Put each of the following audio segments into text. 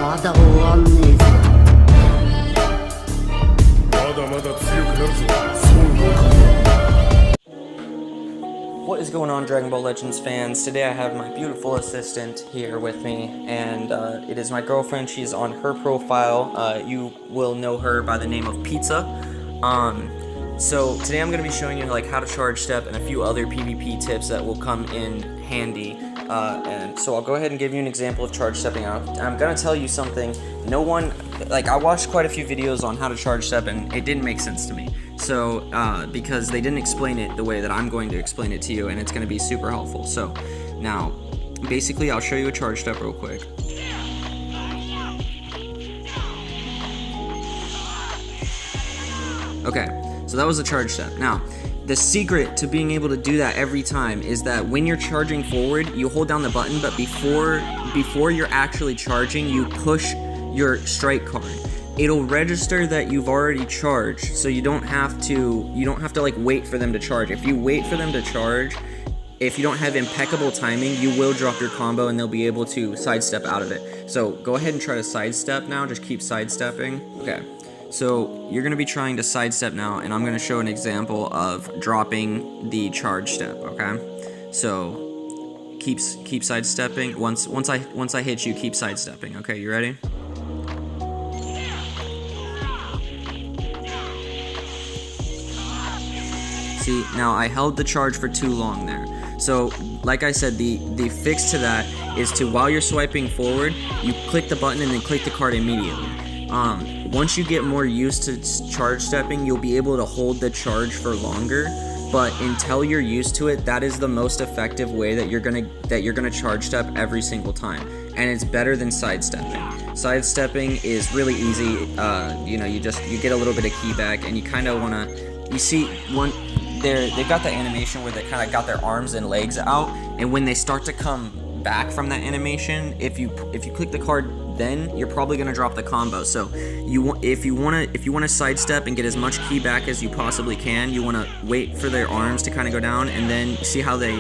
まだ終わんねえぞ。まだまだ強くなるぞ、孫悟空。What is going on, Dragon Ball Legends fans? Today I have my beautiful assistant here with me, and it is my girlfriend. She's on her profile. You will know her by the name of Pizza. So today I'm going to be showing you like how to charge step and a few other PvP tips that will come in handy. And so I'll go ahead and give you an example of charge stepping out. I'm going to tell you something. No one, like, I watched quite a few videos on how to charge step and it didn't make sense to me. So, because they didn't explain it the way that I'm going to explain it to you, and it's going to be super helpful. So, now, basically, I'll show you a charge step real quick. Okay, so that was a charge step. Now, the secret to being able to do that every time is that when you're charging forward, you hold down the button, but before you're actually charging, you push your strike card. It'll register that you've already charged, so you don't have to like wait for them to charge. If you wait for them to charge, if you don't have impeccable timing, you will drop your combo and they'll be able to sidestep out of it. So go ahead and try to sidestep now, just keep sidestepping. Okay, so you're gonna be trying to sidestep now, and I'm gonna show an example of dropping the charge step, okay? So keep sidestepping. Once I hit you, keep sidestepping, okay, you ready? See, now I held the charge for too long there. So, like I said, the fix to that is to, while you're swiping forward, you click the button and then click the card immediately. Once you get more used to charge stepping, you'll be able to hold the charge for longer. But until you're used to it, that is the most effective way that you're gonna charge step every single time, and it's better than sidestepping. Sidestepping is really easy. You know, you get a little bit of key back, and you kind of wanna. You see they've got the animation where they kind of got their arms and legs out, and when they start to come back from that animation, if you click the card, then you're probably gonna drop the combo. So if you wanna sidestep and get as much key back as you possibly can, you wanna wait for their arms to kind of go down, and then see how they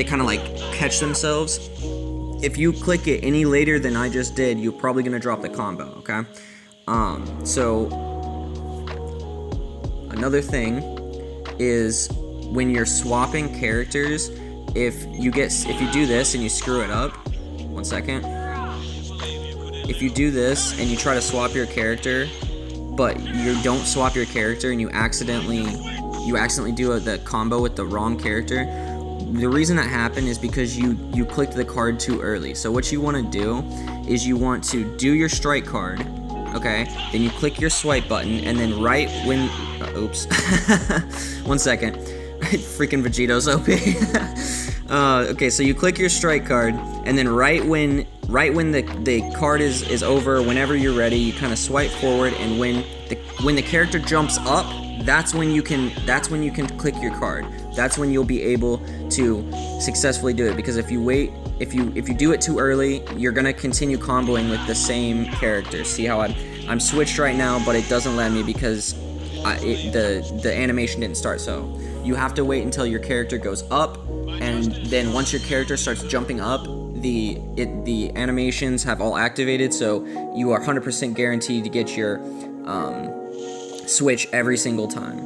kind of like catch themselves. If you click it any later than I just did, you're probably gonna drop the combo. Okay. So another thing is when you're swapping characters, if you do this and you screw it up, 1 second. If you do this and you try to swap your character, but you don't swap your character and you accidentally do the combo with the wrong character, the reason that happened is because you clicked the card too early. So what you want to do is you want to do your strike card, okay? Then you click your swipe button, and then right when oops. 1 second. Freaking Vegeto's OP. Okay, so you click your strike card, and then right when the card is over, whenever you're ready, you kind of swipe forward, and when the character jumps up, that's when you can click your card. That's when you'll be able to successfully do it, because if you wait, if you do it too early, you're gonna continue comboing with the same character. See how I'm switched right now, but it doesn't let me because the animation didn't start. So you have to wait until your character goes up, and then once your character starts jumping up, the animations have all activated, so you are 100% guaranteed to get your switch every single time.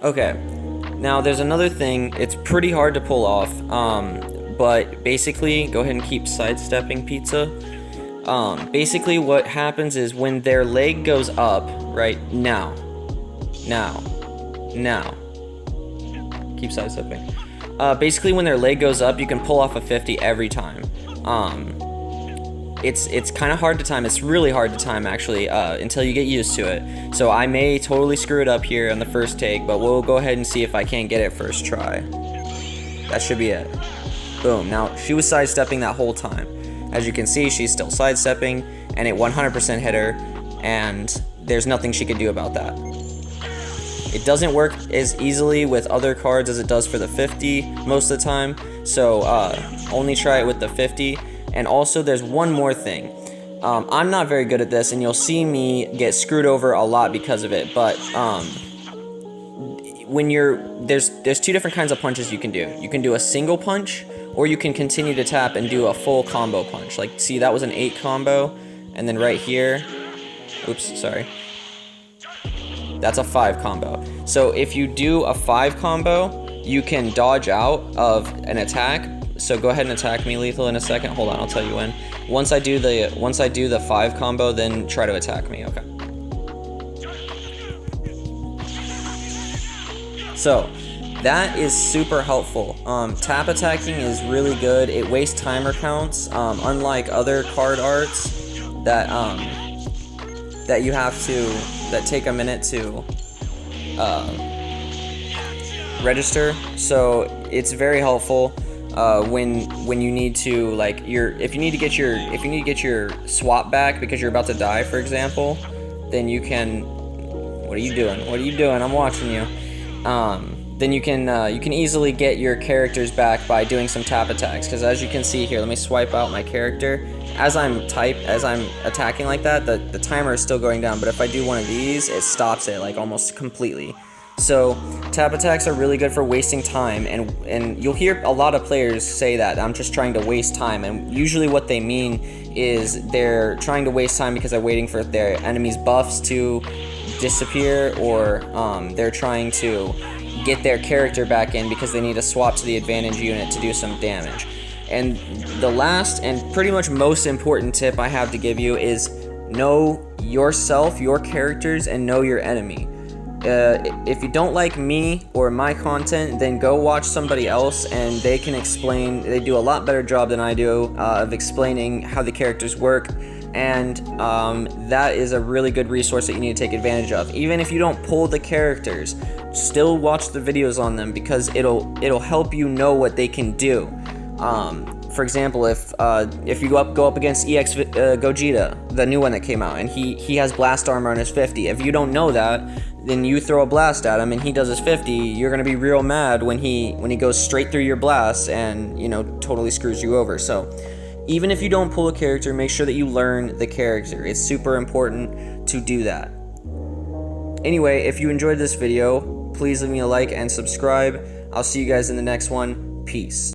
Okay, now there's another thing. It's pretty hard to pull off, but basically, go ahead and keep sidestepping, Pizza. Basically what happens is when their leg goes up, right, now, keep sidestepping. Basically when their leg goes up, you can pull off a 50 every time. It's kind of hard to time. It's really hard to time, actually, until you get used to it. So I may totally screw it up here on the first take, but we'll go ahead and see if I can't get it first try. That should be it. Boom. Now, she was sidestepping that whole time. As you can see, she's still sidestepping, and it 100% hit her, and there's nothing she could do about that. It doesn't work as easily with other cards as it does for the 50 most of the time, so only try it with the 50. And also, there's one more thing. I'm not very good at this, and you'll see me get screwed over a lot because of it, but when there's two different kinds of punches you can do. You can do a single punch, or you can continue to tap and do a full combo punch. Like, see, that was an 8 combo, and then right here, oops, sorry, that's a 5 combo. So if you do a 5 combo, you can dodge out of an attack. So go ahead and attack me, Lethal, in a second. Hold on, I'll tell you when. Once I do the 5 combo, then try to attack me. Okay. So that is super helpful. Tap attacking is really good. It wastes timer counts, unlike other card arts that you have to, that take a minute to register. So it's very helpful when you need to, like, if you need to get your swap back because you're about to die, for example, then you can. What are you doing? What are you doing? I'm watching you. Then you can easily get your characters back by doing some tap attacks. Because as you can see here, let me swipe out my character. As I'm attacking like that, the timer is still going down. But if I do one of these, it stops it like almost completely. So tap attacks are really good for wasting time, and you'll hear a lot of players say that I'm just trying to waste time, and usually what they mean is they're trying to waste time because they're waiting for their enemies' buffs to disappear, or they're trying to get their character back in because they need to swap to the advantage unit to do some damage. And the last and pretty much most important tip I have to give you is know yourself, your characters, and know your enemy. If you don't like me or my content, then go watch somebody else, and they can explain. They do a lot better job than I do of explaining how the characters work, and that is a really good resource that you need to take advantage of. Even if you don't pull the characters, still watch the videos on them, because it'll help you know what they can do. For example, if you go up against EX Gogeta, the new one that came out, and he has blast armor on his 50. If you don't know that, then you throw a blast at him and he does his 50. You're gonna be real mad when he goes straight through your blast and totally screws you over. So even if you don't pull a character, make sure that you learn the character. It's super important to do that. Anyway, if you enjoyed this video, please leave me a like and subscribe. I'll see you guys in the next one. Peace.